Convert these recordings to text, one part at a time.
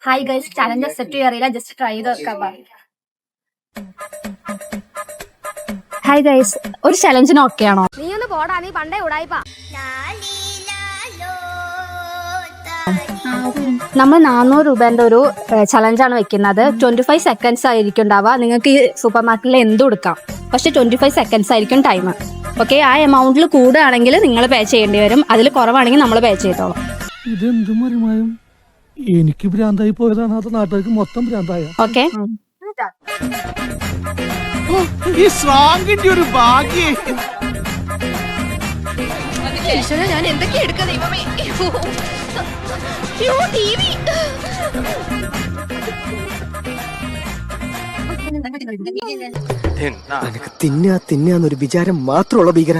Hi guys, challenge accept ചെയ്യാറില്ല, just try ചെയ്ത് നോക്കാം. ഹായ് ഗൈസ്, ഒരു ചലഞ്ചിന് ഓക്കെ ആണോ? നീ ഒന്ന് പോടാ, നീ പണ്ടേ ഉടായിപ്പാ. നമ്മൾ 400 രൂപേന്റെ ഒരു ചലഞ്ചാണ് വെക്കുന്നത്. 25 സെക്കൻഡ്സ് ആയിരിക്കും ഉണ്ടാവുക. നിങ്ങൾക്ക് ഈ സൂപ്പർ മാർക്കറ്റിൽ എന്തും എടുക്കാം, പക്ഷെ 25 സെക്കൻഡ്സ് ആയിരിക്കും ടൈം. ഓക്കെ, ആ എമൗണ്ടിൽ കൂടുകയാണെങ്കിൽ നിങ്ങൾ പേ ചെയ്യേണ്ടി വരും, അതിൽ കുറവാണെങ്കിൽ നമ്മൾ പേ ചെയ്തോളാം. ഇതെന്തും മറിമായും എനിക്ക് ഭ്രാന്തായി പോയതാണ്, അത് നാട്ടുകാർക്ക് മൊത്തം ഭ്രാന്തായ. ഓക്കെ, ഈ സ്വാങ്ങിന്റെ ഒരു ഭാഗ്യേ. ഞാൻ എന്തൊക്കെയാ എടുക്കുക ദൈവമേ. നിനക്ക് തിന്നാന്നൊരു വിചാരം മാത്രമുള്ള ഭീകര.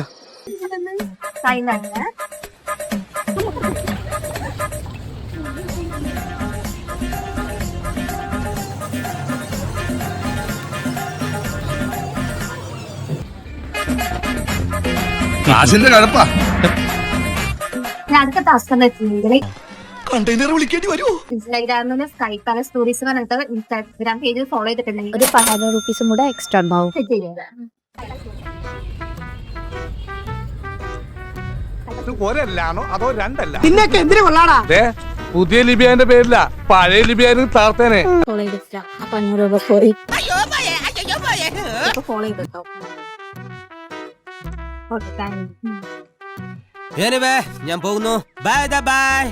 കാശിന്റെ കഴപ്പാ. അടുത്ത ടാസ്ക് എന്താ വെച്ചിട്ടുണ്ടെങ്കിൽ കണ്ടെയ്നർ വിളിക്കേണ്ടി വരുമോ? ഇൻസ്റ്റാഗ്രാമിൽ സ്കൈ പാലസ് സ്റ്റോറീസ് പറഞ്ഞിട്ട് ഇൻസ്റ്റാഗ്രാം പേജിൽ ഫോളോ ചെയ്തിട്ടുണ്ടെങ്കിൽ ഒരു 500 രൂപീസും കൂടെ എക്സ്ട്രാ ഉണ്ടാവും. ഒരല്ലാണോ അതോ രണ്ടല്ല? നിന്നൊക്കെ എന്തിനു കൊള്ളാടാ? പുതിയ ലിബിയാന്റെ പേരില്ല, പഴയ ലിബിയാനും താർത്തേനെ. ഫോളോ ചെയ്തിട്ടില്ല. അപ്പൊ 500 രൂപ പോയി. ഫോളോ ചെയ്തിട്ടോ. ഞാൻ പോകുന്നു. Bye bye.